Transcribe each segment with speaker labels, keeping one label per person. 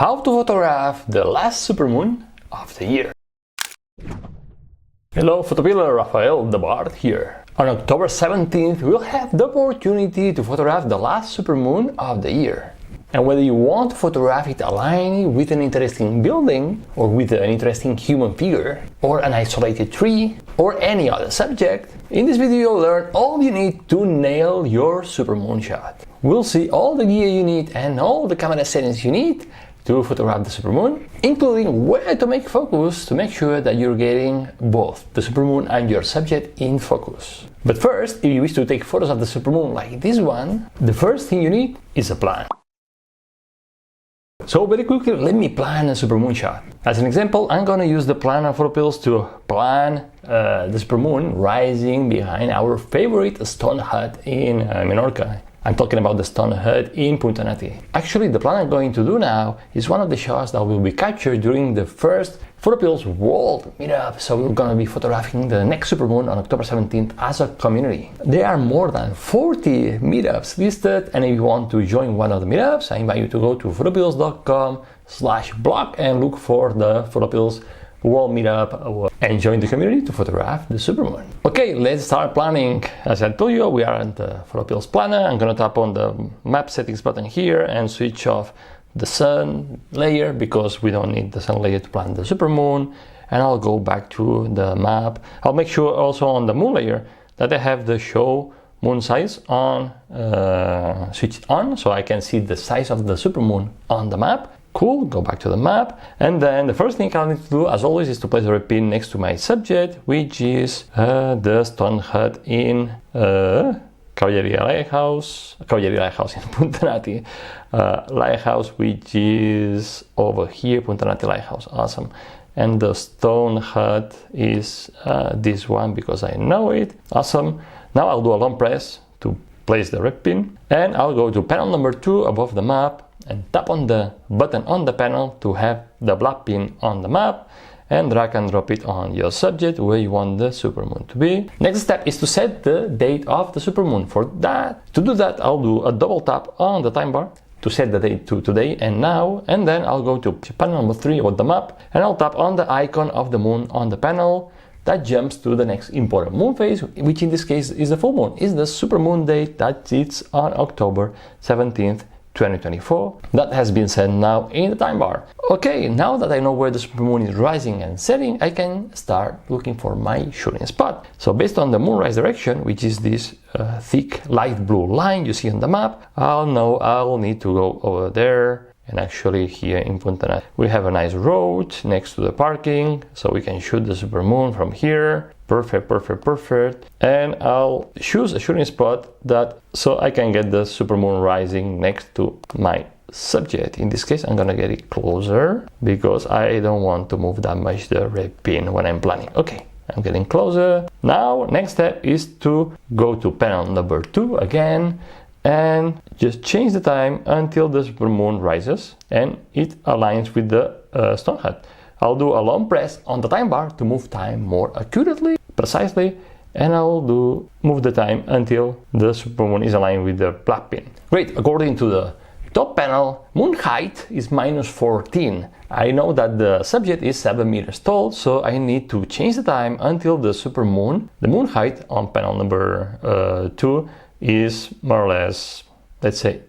Speaker 1: How to photograph the last supermoon of the year. Hello photopiller, Rafael the Bard here. On October 17th we'll have the opportunity to photograph the last supermoon of the year. And whether you want to photograph it aligned with an interesting building, or with an interesting human figure, or an isolated tree, or any other subject, in this video you'll learn all you need to nail your supermoon shot. We'll see all the gear you need and all the camera settings you need to photograph the supermoon, including where to make focus to make sure that you're getting both the supermoon and your subject in focus. But first, if you wish to take photos of the supermoon like this one, the first thing you need is a plan. So very quickly, let me plan a supermoon shot. As an example, I'm gonna use the plan of PhotoPills to plan the supermoon rising behind our favorite stone hut in Menorca. I'm talking about the stone hut in Punta Nati. Actually, the plan I'm going to do now is one of the shots that will be captured during the first PhotoPills World Meetup. So we're gonna be photographing the next supermoon on October 17th as a community. There are more than 40 meetups listed, and if you want to join one of the meetups, I invite you to go to photopills.com/blog and look for the PhotoPills World Meetup and join the community to photograph the supermoon. Okay, let's start planning. As I told you, we are in the PhotoPills planner. I'm gonna tap on the map settings button here and switch off the sun layer because we don't need the sun layer to plan the supermoon. And I'll go back to the map. I'll make sure also on the moon layer that I have the show moon size on switched on, so I can see the size of the supermoon on the map. Cool, go back to the map, and then the first thing I need to do, as always, is to place a red pin next to my subject, which is the stone hut in Cavalleria Lighthouse in Punta Nati, lighthouse which is over here, Punta Nati Lighthouse. Awesome. And the stone hut is this one because I know it. Awesome. Now I'll do a long press to place the red pin, and I'll go to panel number 2 above the map and tap on the button on the panel to have the black pin on the map, and drag and drop it on your subject where you want the supermoon to be. Next step is to set the date of the supermoon. To do that, I'll do a double tap on the time bar to set the date to today and now, and then I'll go to panel number 3 of the map, and I'll tap on the icon of the moon on the panel. That jumps to the next important moon phase, which in this case is the full moon, is the supermoon date that sits on October 17th, 2024. That has been set now in the time bar. Okay, now that I know where the supermoon is rising and setting, I can start looking for my shooting spot. So based on the moonrise direction, which is this thick light blue line you see on the map, I'll know I'll need to go over there. And actually here in Punta Nati we have a nice road next to the parking, so we can shoot the supermoon from here. Perfect. And I'll choose a shooting spot so I can get the supermoon rising next to my subject. In this case I'm gonna get it closer because I don't want to move that much the red pin when I'm planning. Okay, I'm getting closer. Now next step is to go to panel number 2 again and just change the time until the supermoon rises and it aligns with the stone hut. I'll do a long press on the time bar to move time more accurately, precisely, and I'll move the time until the supermoon is aligned with the black pin. Great, according to the top panel, moon height is -14. I know that the subject is 7 meters tall, so I need to change the time until the supermoon, the moon height on panel number 2 is more or less, let's say,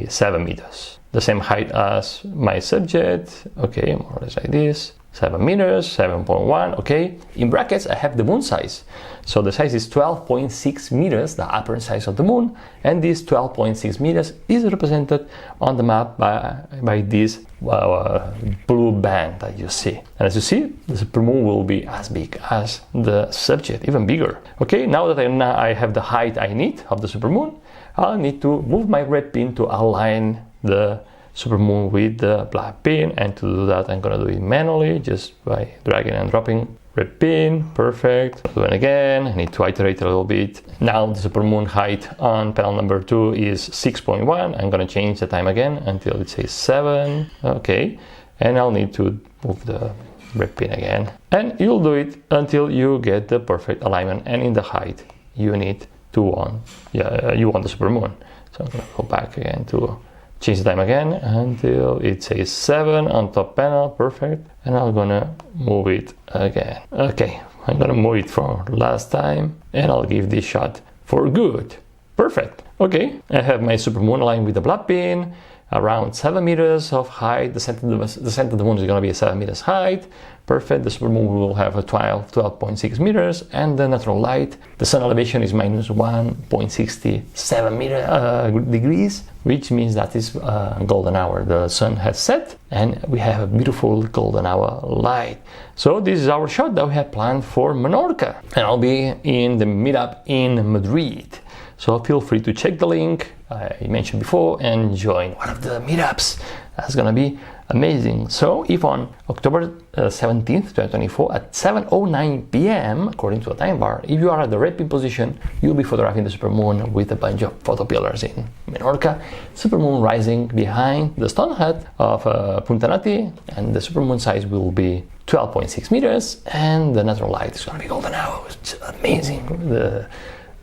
Speaker 1: 7 meters. The same height as my subject, okay, more or less like this. 7 meters, 7.1, okay. In brackets, I have the moon size. So the size is 12.6 meters, the upper size of the moon, and this 12.6 meters is represented on the map by this blue band that you see. And as you see, the supermoon will be as big as the subject, even bigger. Okay, now that I have the height I need of the supermoon, I'll need to move my red pin to align the supermoon with the black pin, and to do that I'm gonna do it manually just by dragging and dropping red pin. Perfect. Do it again. I need to iterate a little bit. Now the supermoon height on panel number 2 is 6.1. I'm gonna change the time again until it says 7. Okay, and I'll need to move the red pin again, and you'll do it until you get the perfect alignment and in the height you need to want the supermoon. So I'm gonna go back again to change the time again until it says 7 on top panel, perfect. And I'm gonna move it again. Okay, I'm gonna move it for last time and I'll give this shot for good. Perfect. Okay, I have my supermoon aligned with the blood pin, around 7 meters of height. The center of the moon is gonna be 7 meters height. Perfect. The supermoon will have a 12.6 meters, and the natural light, the sun elevation is minus 1.67 degrees, which means that is golden hour. The sun has set, and we have a beautiful golden hour light. So this is our shot that we have planned for Menorca, and I'll be in the meetup in Madrid. So feel free to check the link I mentioned before and join one of the meetups. That's gonna be amazing. So if on October 17th, 2024 at 7:09 p.m. according to a time bar, if you are at the red pin position, you'll be photographing the supermoon with a bunch of photopillars in Menorca. Supermoon rising behind the stone hut of Punta Nati, and the supermoon size will be 12.6 meters, and the natural light is gonna be golden hour. It's amazing.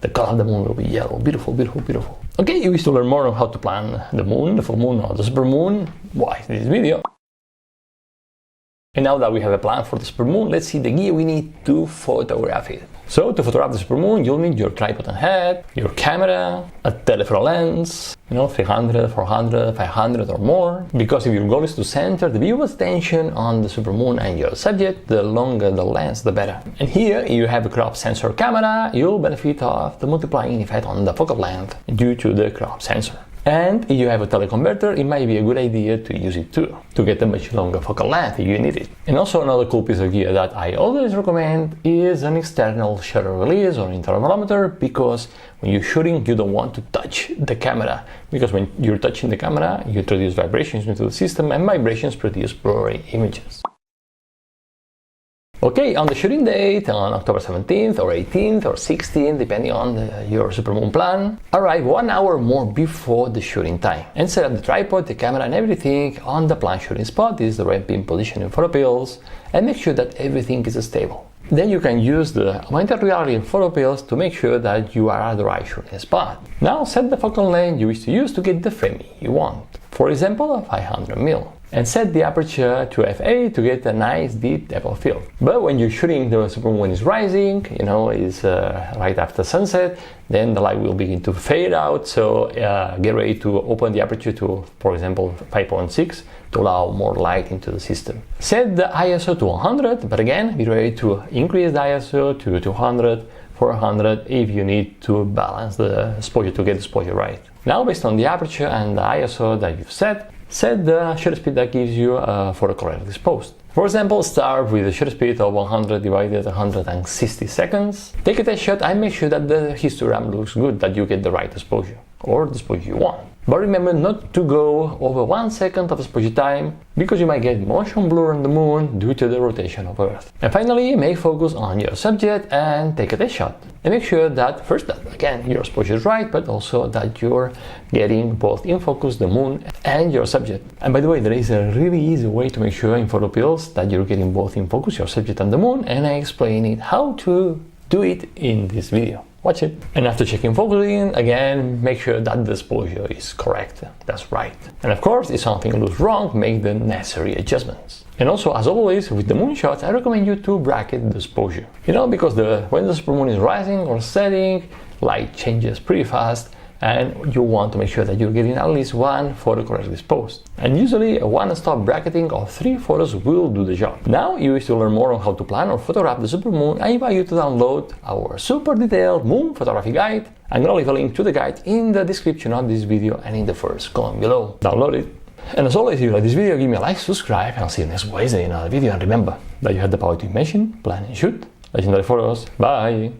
Speaker 1: The color of the moon will be yellow. Beautiful, beautiful, beautiful. Okay, if you wish to learn more on how to plan the moon, the full moon, or the supermoon, watch this video. And now that we have a plan for the supermoon, let's see the gear we need to photograph it. So to photograph the supermoon, you'll need your tripod and head, your camera, a telephoto lens, 300, 400, 500 or more. Because if your goal is to center the view of attention on the supermoon and your subject, the longer the lens, the better. And here, if you have a crop sensor camera, you'll benefit of the multiplying effect on the focal length due to the crop sensor. And if you have a teleconverter, it might be a good idea to use it too, to get a much longer focal length if you need it. And also another cool piece of gear that I always recommend is an external shutter release or intervalometer, because when you're shooting, you don't want to touch the camera, because when you're touching the camera, you introduce vibrations into the system, and vibrations produce blurry images. Okay, on the shooting date, on October 17th or 18th or 16th, depending on your supermoon plan, arrive 1 hour more before the shooting time and set up the tripod, the camera and everything on the planned shooting spot. This is the red pin position in PhotoPills, and make sure that everything is stable. Then you can use the augmented reality in PhotoPills to make sure that you are at the right shooting spot. Now set the focal length you wish to use to get the frame you want. For example, a 500mm. And set the aperture to f8 to get a nice deep depth of field. But when you're shooting, the supermoon is rising, it's right after sunset, then the light will begin to fade out, so get ready to open the aperture to, for example, 5.6 to allow more light into the system. Set the ISO to 100, but again, be ready to increase the ISO to 200, 400 if you need to balance the exposure to get the exposure right. Now, based on the aperture and the ISO that you've set the shutter speed that gives you for a correctly exposed. For example, start with a shutter speed of 100 divided 160 seconds. Take a test shot and make sure that the histogram looks good, that you get the right exposure, or the exposure you want. But remember not to go over 1 second of exposure time, because you might get motion blur on the moon due to the rotation of Earth. And finally, make focus on your subject and take a test shot. And make sure that first, that again, your exposure is right, but also that you're getting both in focus the moon and your subject. And by the way, there is a really easy way to make sure in PhotoPills that you're getting both in focus your subject and the moon, and I explain it how to do it in this video. Watch it. And after checking focusing, again, make sure that the exposure is correct. That's right. And of course, if something looks wrong, make the necessary adjustments. And also, as always, with the moon shots, I recommend you to bracket the exposure. Because when the supermoon is rising or setting, light changes pretty fast, and you want to make sure that you're getting at least one photo correctly exposed. And usually a one-stop bracketing of 3 photos will do the job. Now, if you wish to learn more on how to plan or photograph the supermoon, I invite you to download our super detailed moon photography guide. I'm gonna leave a link to the guide in the description of this video and in the first comment below. Download it. And as always, if you like this video, give me a like, subscribe, and I'll see you next Wednesday in another video. And remember that you have the power to imagine, plan and shoot legendary photos. Bye!